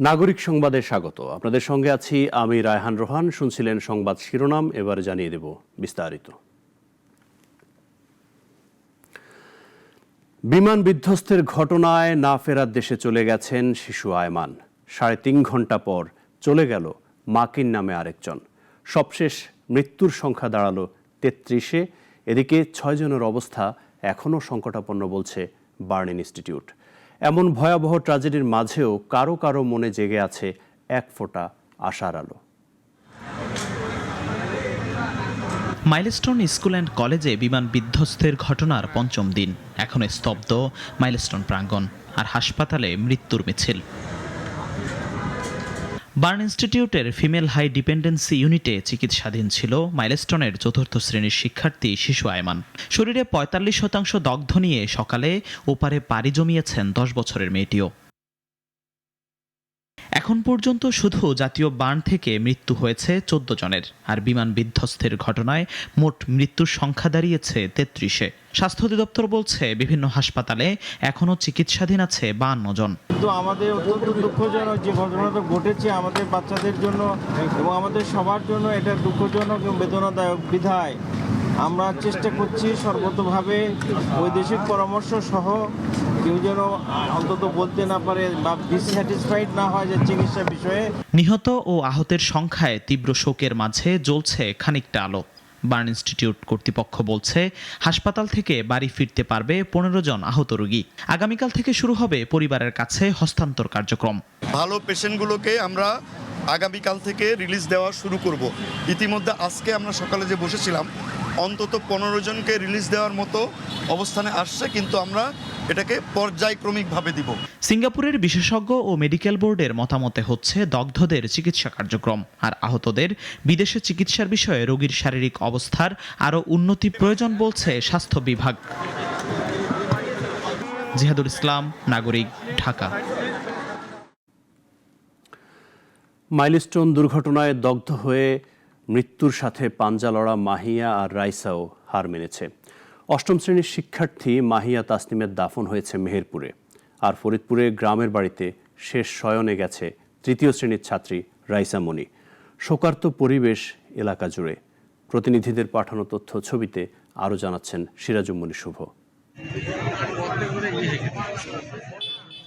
নাগরিক সংবাদে স্বাগত। আপনাদের সঙ্গে আছি আমি রায়হান রোহান। শুনছিলেন সংবাদ শিরোনাম, এবারে জানিয়ে দেব বিস্তারিত। বিমান বিধ্বস্তের ঘটনায় না ফেরার দেশে চলে গেছেন শিশু আয়মান। ৩.৫ ঘন্টা পর চলে গেল মাকিন নামে আরেকজন। সবশেষ মৃত্যুর সংখ্যা দাঁড়ালো ৩৩-এ। এদিকে ৬ জনের অবস্থা এখনও সংকটাপন্ন বলছে বার্ন ইনস্টিটিউট। এমন ভয়াবহ ট্র্যাজেডির মাঝেও কারো কারো মনে জেগে আছে এক ফোঁটা আশার আলো। মাইলস্টোন স্কুল অ্যান্ড কলেজে বিমান বিধ্বস্তের ঘটনার পঞ্চম দিন। এখনো স্তব্ধ মাইলস্টোন প্রাঙ্গণ, আর হাসপাতালে মৃত্যুর মিছিল। বার্ন ইনস্টিটিউটের ফিমেল হাই ডিপেন্ডেন্সি ইউনিটে চিকিৎসাধীন ছিল মাইলস্টোনের ৪র্থ শ্রেণীর শিক্ষার্থী শিশু আয়মান। শরীরে ৪৫% দগ্ধ নিয়ে সকালে ওপারে পাড়ি জমিয়েছেন ১০ বছরের মেয়েটিও। এখন পর্যন্ত শুধু জাতীয় বার্ন থেকে মৃত্যু হয়েছে ১৪ জনের, আর বিমান বিধ্বস্তের ঘটনায় মোট মৃত্যুর সংখ্যা দাঁড়িয়েছে ৩৩-এ। স্বাস্থ্য অধিদপ্তর বলছে বিভিন্ন হাসপাতালে এখনও চিকিৎসাধীন আছে ৫২ জন। কিন্তু আমাদের অত্যন্ত দুঃখজনক যে ঘটনাটা ঘটেছে আমাদের বাচ্চাদের জন্য এবং আমাদের সবার জন্য এটা দুঃখজনক এবং বেদনাদায়ক। বিধায় আমরা চেষ্টা করছি সর্বতভাবে বৈদেশিক পরামর্শ সহ কেউ যেন অন্তত বলতে না পারে বা ডিসস্যাটিসফাইড না হয় যে চিকিৎসা বিষয়ে। নিহত ও আহতের সংখ্যায় তীব্র শোকের মাঝে জ্বলছে খানিকটা আলো। বার্ন ইনস্টিটিউট কর্তৃপক্ষ বলছে হাসপাতাল থেকে বাড়ি ফিরতে পারবে ১৫ জন আহত রোগী। আগামীকাল থেকে শুরু হবে পরিবারের কাছে হস্তান্তর কার্যক্রম। ভালো পেশেন্টগুলোকে আমরা আগামীকাল থেকে রিলিজ দেওয়া শুরু করব। ইতিমধ্যে আজকে আমরা সকালে যে বসেছিলাম অন্তত ১৫ জনকে রিলিজ দেওয়ার মতো অবস্থানে আসছে, কিন্তু আমরা এটাকে পর্যায়ক্রমিকভাবে দিব। সিঙ্গাপুরের বিশেষজ্ঞ ও মেডিকেল বোর্ডের মতামতে হচ্ছে দগ্ধদের চিকিৎসা কার্যক্রম আর আহতদের বিদেশে চিকিৎসার বিষয়ে রোগীর শারীরিক অবস্থার আরও উন্নতি প্রয়োজন বলছে স্বাস্থ্য বিভাগ। জিহাদুল ইসলাম, নাগরিক, ঢাকা। মাইলস্টোন দুর্ঘটনায় দগ্ধ হয়ে মৃত্যুর সাথে পাঞ্জা লড়া মাহিয়া আর রাইসাও হার মেনেছে। ৮ম শ্রেণীর শিক্ষার্থী মাহিয়া তাসনিমের দাফন হয়েছে মেহেরপুরে, আর ফরিদপুরে গ্রামের বাড়িতে শেষ শয়নে গেছে ৩য় শ্রেণীর ছাত্রী রাইসা মনি। শোকার্ত পরিবেশ এলাকা জুড়ে। প্রতিনিধিদের পাঠানো তথ্য ছবিতে আরও জানাচ্ছেন সিরাজুম্মনি শুভ।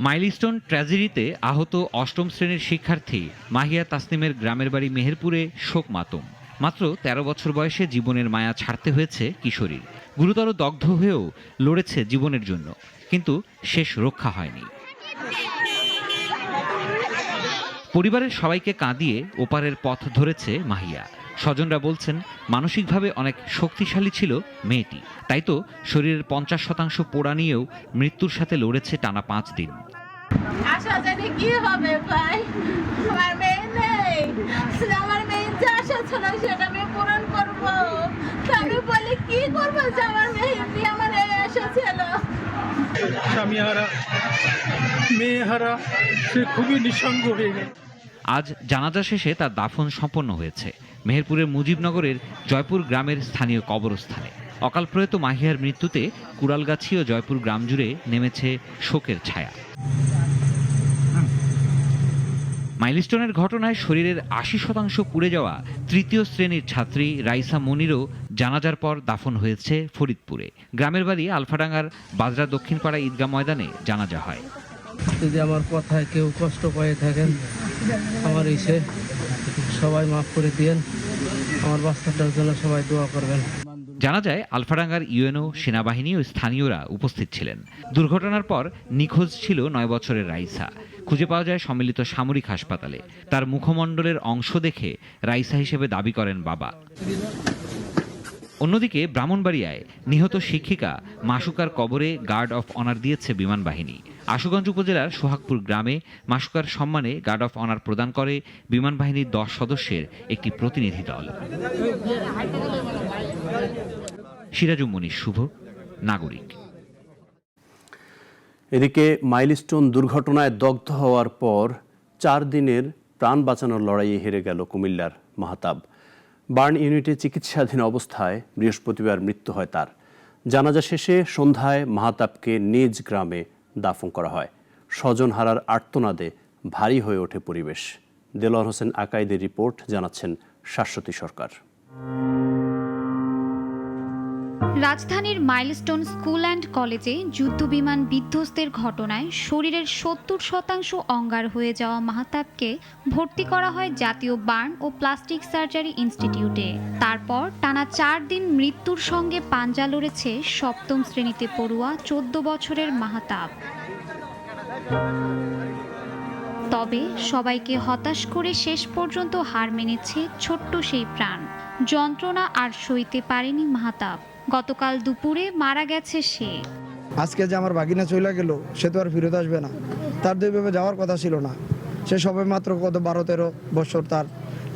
মাইলস্টোন ট্র্যাজেডিতে আহত ৮ম শ্রেণীর শিক্ষার্থী মাহিয়া তাসনিমের গ্রামের বাড়ি মেহেরপুরে শোক মাতম। মাত্র ১৩ বছর বয়সে জীবনের মায়া ছাড়তে হয়েছে কিশোরীর। গুরুতর দগ্ধ হয়েও লড়েছে জীবনের জন্য, কিন্তু শেষ রক্ষা হয়নি। পরিবারের সবাইকে কাঁদিয়ে ওপারের পথ ধরেছে মাহিয়া। স্বজনরা বলছেন মানসিকভাবে অনেক শক্তিশালী ছিল মেয়েটি, তাই তো শরীরের ৫০% পোড়া নিয়েও মৃত্যুর সাথে লড়েছে টানা ৫ দিন। আশা জানি কি হবে ভাই, আমার মেয়ে নেই, আমার মেয়ে যে আশা ছিল সেটা আমি পূরণ করবো। আমি বলি কি করবো যে আমার মেয়ে নিয়ে আমার এই আশা ছিল। স্বামী হারা, মেয়ে হারা, সে খুবই নিঃসঙ্গ হয়ে গেল। আজ জানাজা শেষে তার দাফন সম্পন্ন হয়েছে মেহেরপুরের মুজিবনগরের জয়পুর গ্রামের স্থানীয় কবরস্থানে। অকাল প্রয়াত মাহিয়ার মৃত্যুতে কুড়ালগাছি ও জয়পুর গ্রাম জুড়ে নেমেছে শোকের ছায়া। মাইলস্টোনের ঘটনায় শরীরের ৮০% পুড়ে যাওয়া ৩য় শ্রেণীর ছাত্রী রাইসা মনিরও জানাজার পর দাফন হয়েছে ফরিদপুরে। গ্রামের বাড়ি আলফাডাঙ্গার বাজরা দক্ষিণপাড়া ঈদগাহ ময়দানে জানাজা হয়। যদি আমার কথায় কেউ কষ্ট পেয়ে থাকেন, আমার ইসে সবাই মাফ করে দিয়েন। আমার বাচ্চাটার জন্য সবাই দোয়া করবেন। জানাজায় আলফাডাঙ্গার ইউএনও, সেনাবাহিনী ও স্থানীয়রা উপস্থিত ছিলেন। দুর্ঘটনার পর নিখোঁজ ছিল ৯ বছরের রাইসা। খুঁজে পাওয়া যায় সম্মিলিত সামরিক হাসপাতালে। তার মুখমণ্ডলের অংশ দেখে রাইসা হিসেবে দাবি করেন বাবা। অন্যদিকে ব্রাহ্মণবাড়িয়ায় নিহত শিক্ষিকা মাসুকার কবরে গার্ড অফ অনার দিয়েছে বিমান বাহিনী। আশুগঞ্জ উপজেলার সোহাগপুর গ্রামে মাসুকার সম্মানে গার্ড অফ অনার প্রদান করে বিমান বাহিনীর ১০ সদস্যের একটি প্রতিনিধি দল। সিরাজুম্মনি শুভ, নাগরিক। এদিকে মাইলস্টোন দুর্ঘটনায় দগ্ধ হওয়ার পর ৪ দিনের প্রাণ বাঁচানোর লড়াইয়ে হেরে গেল কুমিল্লার মাহতাব। বার্ন ইউনিটে চিকিৎসাধীন অবস্থায় বৃহস্পতিবার মৃত্যু হয় তার। জানাজা শেষে সন্ধ্যায় মাহতাবকে নিজ গ্রামে দাফন করা হয়। স্বজন হারার আর্তনাদে ভারী হয়ে ওঠে পরিবেশ। দেলোয়ার হোসেন আকাইদের রিপোর্ট, জানাচ্ছেন শাশ্বতী সরকার। রাজধানীর মাইলস্টোন স্কুল অ্যান্ড কলেজে যুদ্ধবিমান বিধ্বস্তের ঘটনায় শরীরের 70% অঙ্গার হয়ে যাওয়া মাহতাবকে ভর্তি করা হয় জাতীয় বার্ন ও প্লাস্টিক সার্জারি ইনস্টিটিউটে। তারপর টানা 4 দিন মৃত্যুর সঙ্গে পাঞ্জা লড়েছে 7ম শ্রেণীতে পড়ুয়া 14 বছরের মাহতাব। তবে সবাইকে হতাশ করে শেষ পর্যন্ত হার মেনেছে ছোট্ট সেই প্রাণ। যন্ত্রণা আর সইতে পারেনি মাহতাব। গতকাল দুপুরে মারা গেছে সে। আজকে যে আমার ভাগিনা চলে গেল, সে তো আর ফিরত আসবে না। তার দুইভাবে যাওয়ার কথা ছিল না। সে সবে মাত্র কত 12-13 বছর তার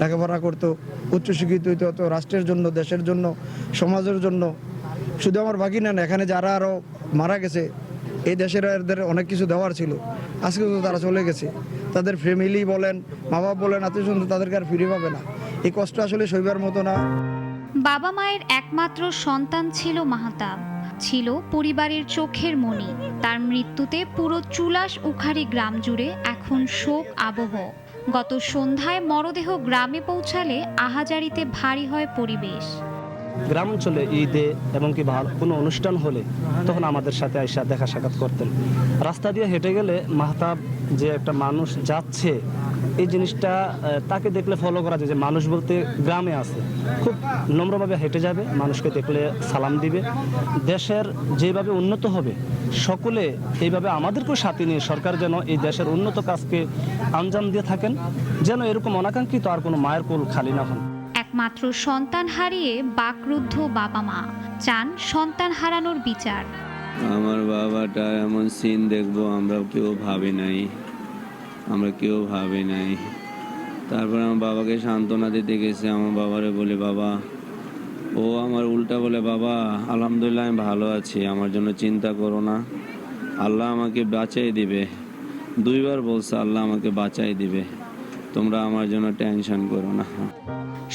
লেখাপড়া করতো, উচ্চশিক্ষিত হতো রাষ্ট্রের জন্য, দেশের জন্য, সমাজের জন্য। শুধু আমার ভাগিনা না, এখানে যারা আরও মারা গেছে, এই দেশের এদের অনেক কিছু দেওয়ার ছিল। আজকে তো তারা চলে গেছে। তাদের ফ্যামিলি বলেন, মা বাবা বলেন, আত্মীয়স্বজন তাদেরকে আর ফিরে পাবে না। এই কষ্ট আসলে সইবার মতো না। বাবা মায়ের একমাত্র সন্তান ছিল মাহতাব, ছিল পরিবারের চোখের মণি। তার মৃত্যুতে পুরো চুলাশ উখাড়ি গ্রাম জুড়ে এখন শোক আবহ। গত সন্ধ্যায় মরদেহ গ্রামে পৌঁছালে আহাজারিতে ভারী হয় পরিবেশ। গ্রাম অঞ্চলে ঈদে এবং কি কোনো অনুষ্ঠান হলে তখন আমাদের সাথে আইসা দেখা সাক্ষাৎ করতেন। রাস্তা দিয়ে হেঁটে গেলে মাহতাব যে একটা মানুষ যাচ্ছে, এই জিনিসটা তাকে দেখলে ফলো করা যায় যে মানুষ বলতে গ্রামে আছে। খুব নম্রভাবে হেঁটে যাবে, মানুষকে দেখলে সালাম দিবে। দেশের যেভাবে উন্নত হবে, সকলে এইভাবে আমাদেরকেও সাথে নিয়ে সরকার যেন এই দেশের উন্নত কাজকে আঞ্জাম দিয়ে থাকেন, যেন এরকম অনাকাঙ্ক্ষিত আর কোনো মায়ের কোল খালি না হন। একমাত্র সন্তান হারিয়ে বাকরুদ্ধ বাবা মা চান সন্তান হারানোর বিচার। আমার বাবাটা এমন সিন দেখবো আমরা কেউ ভাবি নাই। তারপর আমার বাবাকে সান্ত্বনা দিতে গেছে। আমার বাবারে বলি, বাবা, ও আমার উল্টা বলে, বাবা আলহামদুলিল্লাহ আমি ভালো আছি, আমার জন্য চিন্তা করো না, আল্লাহ আমাকে বাঁচাই দিবে। 2 বার বলছে আল্লাহ আমাকে বাঁচাই দিবে, তোমরা আমার জন্য টেনশন করো না।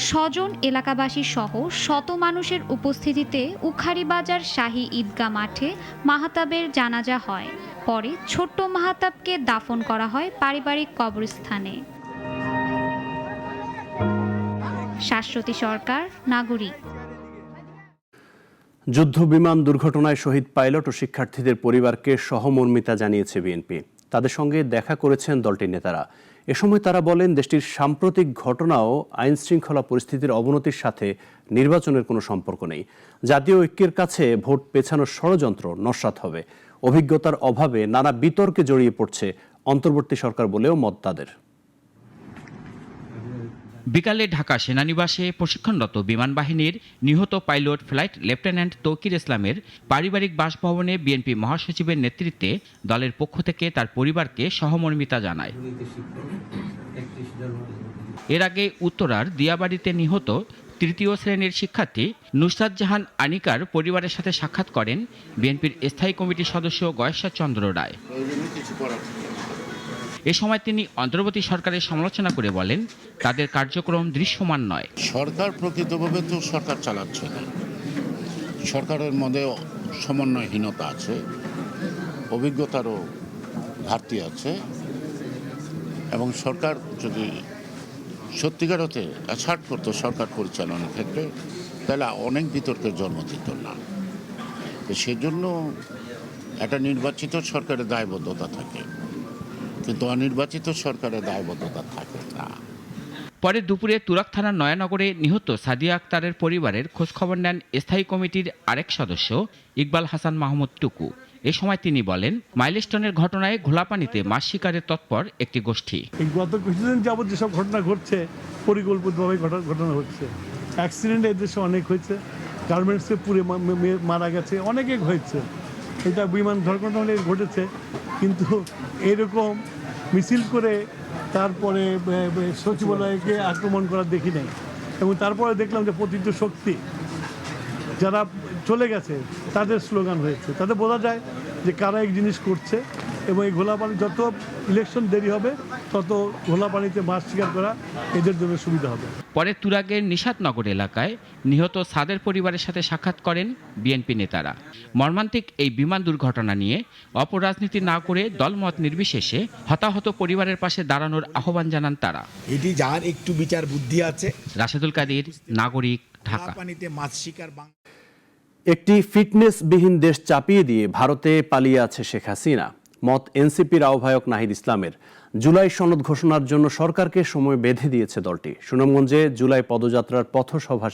স্বজন এলাকাবাসী সহ শত মানুষের উপস্থিতিতে উখাড়িবাজার শাহী ঈদগাহ মাঠে মাহতাবের জানাজা হয়। পরে ছোট্ট মাহতাবকে দাফন করা হয় পারিবারিক কবরস্থানে। শাশ্বতী সরকার, নাগরিক। যুদ্ধ বিমান দুর্ঘটনায় শহীদ পাইলট ও শিক্ষার্থীদের পরিবারকে সহমর্মিতা জানিয়েছে বিএনপি। তাদের সঙ্গে দেখা করেছেন দলটির নেতারা। এ সময় তারা বলেন, দেশটির সাম্প্রতিক ঘটনা ও আইন শৃঙ্খলা পরিস্থিতির অবনতির সাথে নির্বাচনের কোনো সম্পর্ক নেই। জাতীয় ঐক্যের কাছে ভোট পেছানোর ষড়যন্ত্র নস্যাৎ হবে। অভিজ্ঞতার অভাবে নানা বিতর্কে জড়িয়ে পড়ছে অন্তর্বর্তী সরকার বলেও মত তাদের। বিকালে ঢাকা সেনানিবাসে প্রশিক্ষণরত বিমান বাহিনীর নিহত পাইলট ফ্লাইট লেফটেন্যান্ট তৌকির ইসলামের পারিবারিক বাসভবনে বিএনপি মহাসচিবের নেতৃত্বে দলের পক্ষ থেকে তার পরিবারকে সহমর্মিতা জানায়। এর আগে উত্তরার দিয়াবাড়িতে নিহত 3য় শ্রেণীর শিক্ষার্থী নুসরাত জাহান আনিকার পরিবারের সাথে সাক্ষাৎ করেন বিএনপির স্থায়ী কমিটির সদস্য গয়েশ্বর চন্দ্র রায়। এ সময় তিনি অন্তর্বর্তী সরকারের সমালোচনা করে বলেন, তাদের কার্যক্রম দৃশ্যমান নয়। সরকার প্রকৃতভাবে তো সরকার চালাচ্ছে না, সরকারের মধ্যে সমন্বয়হীনতা আছে, অভিজ্ঞতারও ঘাটতি আছে, এবং সরকার যদি সত্যিকার অর্থে অ্যাসার্ট করতো সরকার পরিচালনার ক্ষেত্রে, তাহলে অনেক বিতর্কের জন্ম দিত না। সেজন্য একটা নির্বাচিত সরকারের দায়বদ্ধতা থাকে, কিন্তু অনির্বাচিত সরকারের দায়বদ্ধতা থাকে না। পরে দুপুরে তুরাগ থানার নয়ানগরে নিহত সাদিয়া আক্তারের পরিবারের খোঁজখবর নেন স্থায়ী কমিটির আরেক সদস্য ইকবাল হাসান মাহমুদ টুকু। এ সময় তিনি বলেন, মাইলস্টোনের ঘটনায় ঘোলাপানিতে মাছ শিকারের তৎপর একটি গোষ্ঠী। গত কিছুদিন যাবত যেসব ঘটনা ঘটছে, পরিকল্পিতভাবে ঘটনা হচ্ছে। অ্যাক্সিডেন্ট এই দেশে অনেক হয়েছে, গার্মেন্টসে পুড়ে মারা গেছে, অনেকে হয়েছে। এটা বিমান দুর্ঘটনা ঘটেছে, কিন্তু এরকম মিছিল করে তারপরে সচিবালয়কে আক্রমণ করা দেখি নাই। এবং তারপরে দেখলাম যে প্রতিটি শক্তি যারা চলে গেছে তাদের স্লোগান হয়েছে। তাতে বোঝা যায় যে কারা এক জিনিস করছে, এবং এই ঘোলাপানি যত ইলেকশন দেরি হবে তত ঘোলা পানিতে মাছ শিকার করা এদের জন্য সুবিধা হবে। পরে তুরাগের নিশাতনগর এলাকায় নিহত সাদের পরিবারের সাথে সাক্ষাৎ করেন বিএনপি নেতারা। মর্মান্তিক এই বিমান দুর্ঘটনা নিয়ে অপরাজনীতি না করে দলমত নির্বিশেষে হতাহত পরিবারের পাশে দাঁড়ানোর আহ্বান জানান তারা। এটি যার একটু বিচার বুদ্ধি আছে। রাশেদুল কাদির, নাগরিক, ঢাকা। পানিতে মাছ শিকার। একটি ফিটনেসবিহীন দেশ চাপিয়ে দিয়ে ভারতে পালিয়ে আছে শেখ হাসিনা, মত এনসিপির আহ্বায়ক নাহিদ ইসলামের। জুলাই সনদ ঘোষণার জন্য সরকারকে সময় বেঁধে দিয়েছে দলটি। সুনামগঞ্জে জুলাই পদযাত্রার পথসভা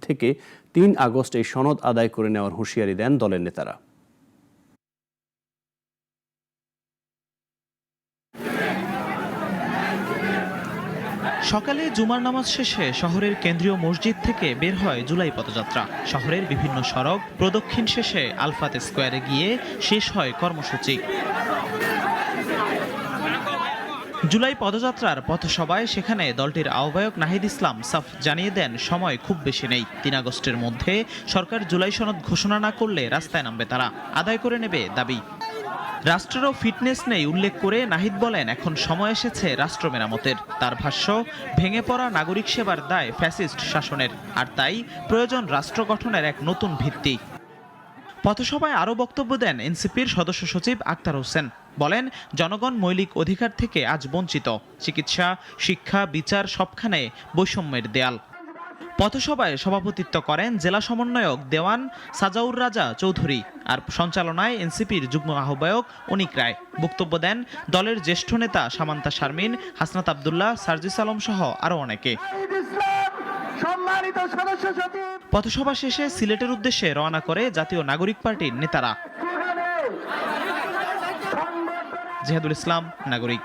থেকে 3 আগস্ট এই সনদ আদায় করে নেওয়ার হুঁশিয়ারি দেন দলের নেতারা। সকালে জুমার নামাজ শেষে শহরের কেন্দ্রীয় মসজিদ থেকে বের হয় জুলাই পদযাত্রা। শহরের বিভিন্ন সড়ক প্রদক্ষিণ শেষে আলফাত স্কোয়ারে গিয়ে শেষ হয় কর্মসূচি। জুলাই পদযাত্রার পথসভায় সেখানে দলটির আহ্বায়ক নাহিদ ইসলাম সাফ জানিয়ে দেন, সময় খুব বেশি নেই। 3 আগস্টের মধ্যে সরকার জুলাই সনদ ঘোষণা না করলে রাস্তায় নামবে তারা, আদায় করে নেবে দাবি। রাষ্ট্রেরও ফিটনেস নেই উল্লেখ করে নাহিদ বলেন, এখন সময় এসেছে রাষ্ট্র মেরামতের। তার ভাষ্য, ভেঙে পড়া নাগরিক সেবার দায় ফ্যাসিস্ট শাসনের, আর তাই প্রয়োজন রাষ্ট্র গঠনের এক নতুন ভিত্তি। পথসভায় আরও বক্তব্য দেন এনসিপির সদস্য সচিব আক্তার হোসেন। বলেন, জনগণ মৌলিক অধিকার থেকে আজ বঞ্চিত। চিকিৎসা, শিক্ষা, বিচার সবখানে বৈষম্যের দেয়াল। পথসভায় সভাপতিত্ব করেন জেলা সমন্বয়ক দেওয়ান সাজাউর রাজা চৌধুরী, আর সঞ্চালনায় এনসিপির যুগ্ম আহ্বায়ক অনিক রায়। বক্তব্য দেন দলের জ্যেষ্ঠ নেতা সামান্তা শারমিন, হাসনাত আবদুল্লাহ, সার্জিস আলম সহ আরও অনেকে। পথসভা শেষে সিলেটের উদ্দেশ্যে রওনা করে জাতীয় নাগরিক পার্টির নেতারা। জিহাদুল ইসলাম, নাগরিক।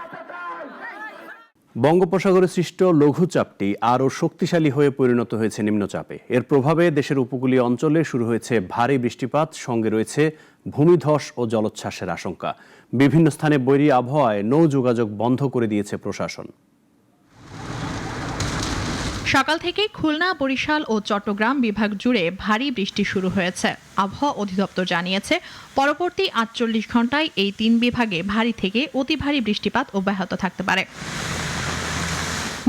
বঙ্গোপসাগরে সৃষ্ট লঘুচাপটি আরও শক্তিশালী হয়ে পরিণত হয়েছে নিম্নচাপে। এর প্রভাবে দেশের উপকূলীয় অঞ্চলে শুরু হয়েছে ভারী বৃষ্টিপাত, সঙ্গে রয়েছে ভূমিধস ও জলোচ্ছ্বাসের আশঙ্কা। বিভিন্ন স্থানে বৈরী আবহাওয়ায় নৌ যোগাযোগ বন্ধ করে দিয়েছে প্রশাসন। সকাল থেকে খুলনা, বরিশাল ও চট্টগ্রাম বিভাগ জুড়ে ভারী বৃষ্টি শুরু হয়েছে। আবহাওয়া অধিদপ্তর জানিয়েছে, পরবর্তী 48 ঘন্টায় এই 3 বিভাগে ভারী থেকে অতি ভারী বৃষ্টিপাত অব্যাহত থাকতে পারে।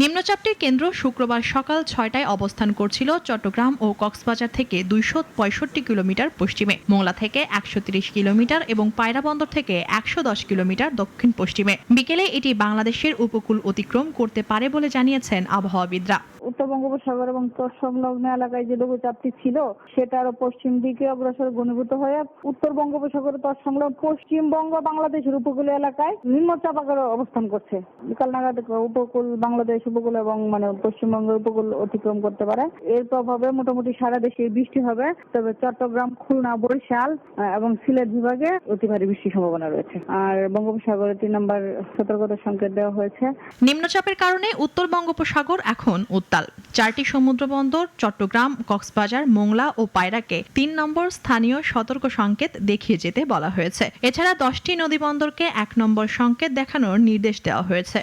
নিম্নচাপটির কেন্দ্র শুক্রবার সকাল 6টায় অবস্থান করছিল চট্টগ্রাম ও কক্সবাজার থেকে 265 কিলোমিটার পশ্চিমে, মোংলা থেকে 130 কিলোমিটার এবং পায়রা বন্দর থেকে 110 কিলোমিটার দক্ষিণ পশ্চিমে। বিকেলে এটি বাংলাদেশের উপকূল অতিক্রম করতে পারে বলে জানিয়েছেন আবহাওয়াবিদরা। উত্তর বঙ্গোপসাগর এবং তৎসংলগ্ন এলাকায় যে লঘুচাপটি ছিল সেটা আরো পশ্চিম দিকে অগ্রসর ঘনীভূত হয়ে উত্তর বঙ্গোপসাগর তৎসংলগ্ন পশ্চিমবঙ্গ বাংলাদেশের উপকূলীয় এলাকায় নিম্নচাপ আকারে অবস্থান করছে। বিকাল নাগাদ উপকূল বাংলাদেশ উপকূল এবং পশ্চিমবঙ্গের উপকূল অতিক্রম করতে পারে। এর প্রভাবে মোটামুটি সারা দেশে বৃষ্টি হবে, তবে চট্টগ্রাম, খুলনা, বরিশাল এবং সিলেট বিভাগে অতি ভারী বৃষ্টির সম্ভাবনা রয়েছে। আর বঙ্গোপসাগরে 3 নম্বর সতর্কতা সংকেত দেওয়া হয়েছে। নিম্নচাপের কারণে উত্তর বঙ্গোপসাগর এখন উত্তাল। 4টি সমুদ্র বন্দর চট্টগ্রাম, কক্সবাজার, মোংলা ও পায়রাকে 3 নম্বর স্থানীয় সতর্ক সংকেত দেখিয়ে যেতে বলা হয়েছে। এছাড়া 10টি নদী বন্দরকে 1 নম্বর সংকেত দেখানোর নির্দেশ দেওয়া হয়েছে।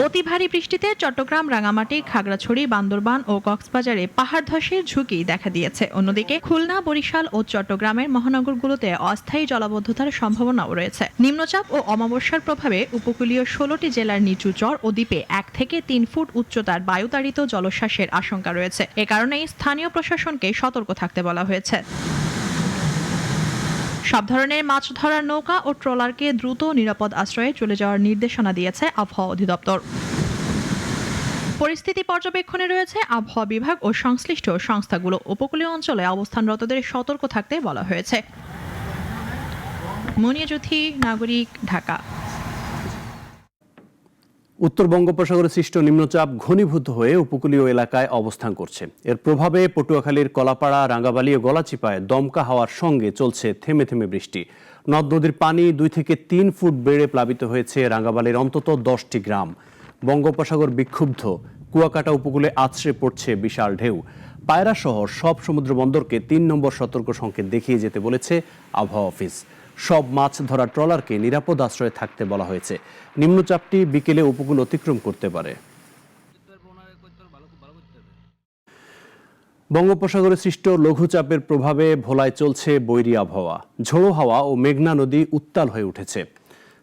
অতি ভারী বৃষ্টিতে চট্টগ্রাম, রাঙামাটি, খাগড়াছড়ি, বান্দরবান ও কক্সবাজারে পাহাড় ধসের ঝুঁকি দেখা দিয়েছে। অন্যদিকে খুলনা, বরিশাল ও চট্টগ্রামের মহানগরগুলোতে অস্থায়ী জলাবদ্ধতার সম্ভাবনাও রয়েছে। নিম্নচাপ ও অমাবস্যার প্রভাবে উপকূলীয় 16টি জেলার নিচু চর ও দ্বীপে 1 থেকে 3 ফুট উচ্চতার বায়ুতাড়িত জলোচ্ছ্বাসের আশঙ্কা রয়েছে। এ কারণেই স্থানীয় প্রশাসনকে সতর্ক থাকতে বলা হয়েছে। সব ধরনের মাছ ধরার নৌকা ও ট্রলারকে দ্রুত নিরাপদ আশ্রয়ে চলে যাওয়ার নির্দেশনা দিয়েছে আবহাওয়া অধিদপ্তর। পরিস্থিতি পর্যবেক্ষণে রয়েছে আবহাওয়া বিভাগ ও সংশ্লিষ্ট সংস্থাগুলো। উপকূলীয় অঞ্চলে অবস্থানরতদের সতর্ক থাকতে বলা হয়েছে। মুনিয়া জ্যোতি, নাগরিক, ঢাকা। উত্তর বঙ্গোপসাগরে সৃষ্ট নিম্নচাপ ঘনীভূত হয়ে উপকূলীয় এলাকায় অবস্থান করছে। এর প্রভাবে পটুয়াখালীর কলাপাড়া, রাঙ্গাবালী ও গলাচিপায় দমকা হাওয়ার সঙ্গে চলছে থেমে থেমে বৃষ্টি। নদ নদীর পানি 2 থেকে 3 ফুট বেড়ে প্লাবিত হয়েছে রাঙ্গাবালীর অন্তত 10টি গ্রাম। বঙ্গোপসাগর বিক্ষুব্ধ, কুয়াকাটা উপকূলে আছড়ে পড়ছে বিশাল ঢেউ। পায়রা সহ সব সমুদ্র বন্দরকে 3 নম্বর সতর্ক সংকেত দেখিয়ে যেতে বলেছে আবহাওয়া অফিস। সব মাছ ধরা ট্রলারকে নিরাপদ আশ্রয়ে থাকতে বলা হয়েছে। নিম্নচাপটি বিকেলে উপকূল অতিক্রম করতে পারে। বঙ্গোপসাগরে সৃষ্ট লঘুচাপের প্রভাবে ভোলায় চলছে বৈরী আবহাওয়া। ঝোড়ো হাওয়া ও মেঘনা নদী উত্তাল হয়ে উঠেছে।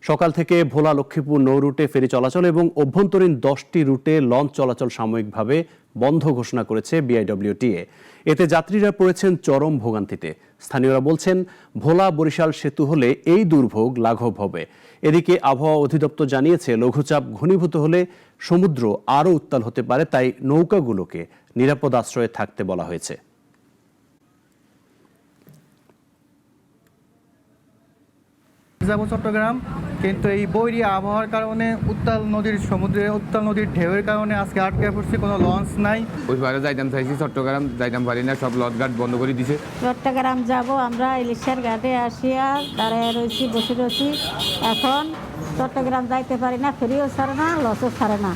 সকাল থেকে ভোলা লক্ষ্মীপুর নৌ রুটে ফেরি চলাচল এবং অভ্যন্তরীণ 10টি রুটে লঞ্চ চলাচল সাময়িকভাবে বন্ধ ঘোষণা করেছে বিআইডব্লিউটিএ। এতে যাত্রীরা পড়েছেন চরম ভোগান্তিতে। স্থানীয়রা বলছেন, ভোলা বরিশাল সেতু হলে এই দুর্ভোগ লাঘব হবে। এদিকে আবহাওয়া অধিদপ্তর জানিয়েছে, লঘুচাপ ঘনীভূত হলে সমুদ্র আরও উত্তাল হতে পারে, তাই নৌকাগুলোকে নিরাপদ আশ্রয়ে থাকতে বলা হয়েছে। যাব চট্টগ্রাম, কিন্তু এই বৈরী আবহাওয়ার কারণে সমুদ্রের উত্তাল নদীর ঢেউয়ের কারণে আজকে আটকে পড়ছি, কোনো লঞ্চ নাই। ওইবারে যাইতাম চাইছি চট্টগ্রাম, যাইতাম পারি না, সব লঞ্চ ঘাট বন্ধ করে দিছে। চট্টগ্রাম যাব আমরা, ইলিশার ঘাটে আসিয়া দাঁড়ায় রয়েছি, বসে রয়েছি। এখন চট্টগ্রাম যাইতে পারি না, ফেরিও ছাড়ে না, লঞ্চও ছাড়ে না।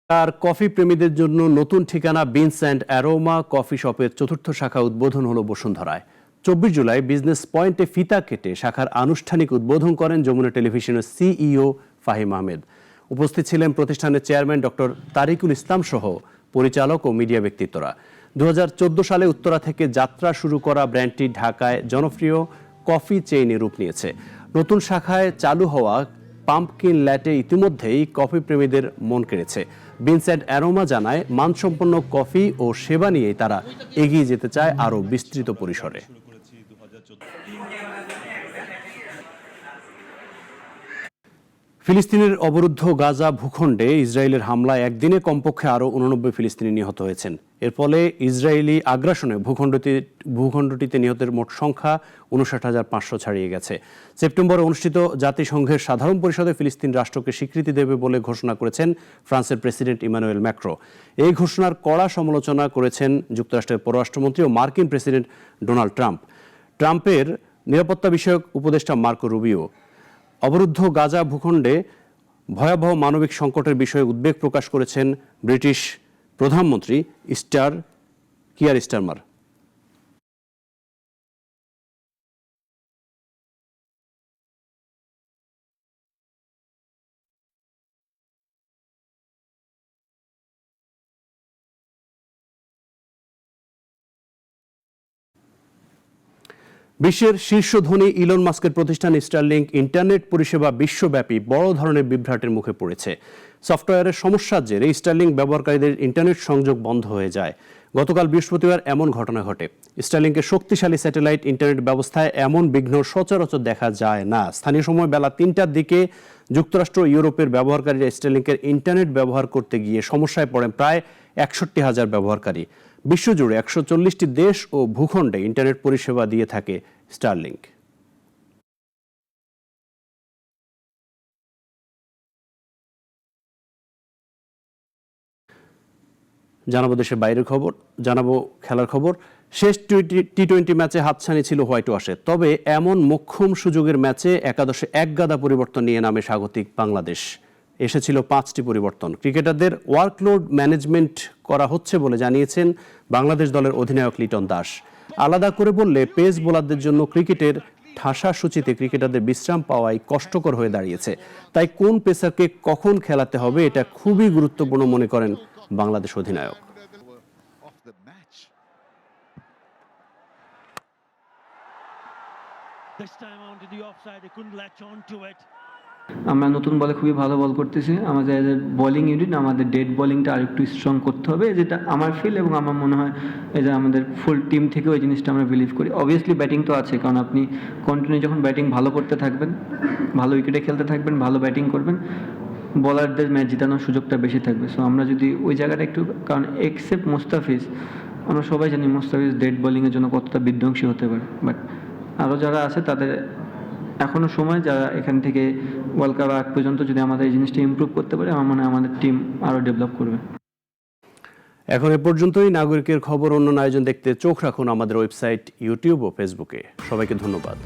আর কফি প্রেমীদের জন্য নতুন ঠিকানা বিনস অ্যান্ড অ্যারোমা কফি শপের 4র্থ শাখা উদ্বোধন হলো বসুন্ধরায়। 24 জুলাই বিজনেস পয়েন্টে ফিতা কেটে শাখার আনুষ্ঠানিক উদ্বোধন করেন যমুনা টেলিভিশনের সিইও ফাহিম আহমেদ। উপস্থিত ছিলেন প্রতিষ্ঠানের চেয়ারম্যান ডক্টর তারিকুল ইসলাম সহ পরিচালক ও মিডিয়া ব্যক্তিত্বরা। 2014 সালে উত্তরা থেকে যাত্রা শুরু করা ব্র্যান্ডটি ঢাকায় জনপ্রিয় কফি চেইনে রূপ নিয়েছে। নতুন শাখায় চালু হওয়া পাম্পকিন ল্যাটে ইতিমধ্যেই কফি প্রেমীদের মন কেড়েছে। বিনস অ্যান্ড অ্যারোমা জানায়, মানসম্পন্ন কফি ও সেবা নিয়ে তারা এগিয়ে যেতে চায় আরও বিস্তৃত পরিসরে। ফিলিস্তিনের অবরুদ্ধ গাজা ভূখণ্ডে ইসরায়েলের হামলায় একদিনে কমপক্ষে আরও 89 ফিলিস্তিনি নিহত হয়েছেন। এর ফলে ইসরায়েলি আগ্রাসনে ভূখণ্ডটিতে নিহতের মোট সংখ্যা 59,500 ছাড়িয়ে গেছে। সেপ্টেম্বরে অনুষ্ঠিত জাতিসংঘের সাধারণ পরিষদে ফিলিস্তিন রাষ্ট্রকে স্বীকৃতি দেবে বলে ঘোষণা করেছেন ফ্রান্সের প্রেসিডেন্ট ইমানুয়েল ম্যাক্রো। এই ঘোষণার কড়া সমালোচনা করেছেন যুক্তরাষ্ট্রের পররাষ্ট্রমন্ত্রী ও মার্কিন প্রেসিডেন্ট ডোনাল্ড ট্রাম্প। ট্রাম্পের নিরাপত্তা বিষয়ক উপদেষ্টা মার্কো রুবিও অবরুদ্ধ গাজা ভূখণ্ডে ভয়াবহ মানবিক সংকটের বিষয়ে উদ্বেগ প্রকাশ করেছেন ব্রিটিশ প্রধানমন্ত্রী কিয়ার স্টারমার। বিশ্বের শীর্ষ ধনী ইলন মাস্কের প্রতিষ্ঠান স্টারলিংক ইন্টারনেট পরিষেবা বিশ্বব্যাপী বড় ধরনের বিভ্রাটের মুখে পড়েছে। সফটওয়্যারের সমস্যার জেরে স্টারলিংক ব্যবহারকারীদের ইন্টারনেট সংযোগ বন্ধ হয়ে যায়। গতকাল বৃহস্পতিবার এমন ঘটনা ঘটে। স্টারলিংকের শক্তিশালী স্যাটেলাইট ইন্টারনেট ব্যবস্থায় এমন বিঘ্ন সচরাচর দেখা যায় না। স্থানীয় সময় বেলা 3টার দিকে যুক্তরাষ্ট্র ও ইউরোপের ব্যবহারকারীরা স্টারলিংকের ইন্টারনেট ব্যবহার করতে গিয়ে সমস্যায় পড়েন প্রায় 61,000 ব্যবহারকারী। বিশ্বজুড়ে 140টি দেশ ও ভূখণ্ডে ইন্টারনেট পরিষেবা দিয়ে থাকে স্টারলিংক। জানাবো দেশের বাইরের খবর, জানাবো খেলার খবর। শেষ টি-20 ম্যাচে হাতছানি ছিল হোয়াইট ওয়াশে। তবে এমন মোক্ষম সুযোগের ম্যাচে একাদশে একগাদা পরিবর্তন নিয়ে নামে স্বাগতিক বাংলাদেশ। এসেছিল 5টি পরিবর্তন। ক্রিকেটারদের ওয়ার্কলোড ম্যানেজমেন্ট করা হচ্ছে বলে জানিয়েছেন বাংলাদেশ দলের অধিনায়ক লিটন দাস। আলাদা করে বললে পেস বোলারদের জন্য ক্রিকেটের ঠাসা সূচিতে ক্রিকেটারদের বিশ্রাম পাওয়াই কষ্টকর হয়ে দাঁড়িয়েছে। তাই কোন পেসারকে কখন খেলাতে হবে এটা খুবই গুরুত্বপূর্ণ মনে করেন বাংলাদেশ অধিনায়ক। আমরা নতুন বলে খুবই ভালো বল করতেছি। আমাদের বোলিং ইউনিট, আমাদের ডেড বোলিংটা আরেকটু স্ট্রং করতে হবে, যেটা আমার ফিল এবং আমার মনে হয় এই যে আমাদের ফুল টিম থেকেও এই জিনিসটা আমরা বিলিভ করি। অবভিয়াসলি ব্যাটিং তো আছে, কারণ আপনি কন্টিনিউ যখন ব্যাটিং ভালো করতে থাকবেন, ভালো উইকেটে খেলতে থাকবেন, ভালো ব্যাটিং করবেন, বোলারদের ম্যাচ জেতানোর সুযোগটা বেশি থাকবে। সো আমরা যদি ওই জায়গাটা একটু, কারণ এক্সেপ্ট মুস্তাফিজ, আমরা সবাই জানি মুস্তাফিজ ডেড বোলিংয়ের জন্য কতটা বিধ্বংসী হতে পারে, বাট আরও যারা আছে তাদের এখনও সময়, যারা এখান থেকে ওয়ার্ল্ড কাপ আগ পর্যন্ত যদি আমাদের এই জিনিসটা ইমপ্রুভ করতে পারে, আমার মনে হয় আমাদের টিম আরও ডেভেলপ করবে। এখন এ পর্যন্তই। নাগরিকের খবর অন্য আয়োজন দেখতে চোখ রাখুন আমাদের ওয়েবসাইট, ইউটিউব ও ফেসবুকে। সবাইকে ধন্যবাদ।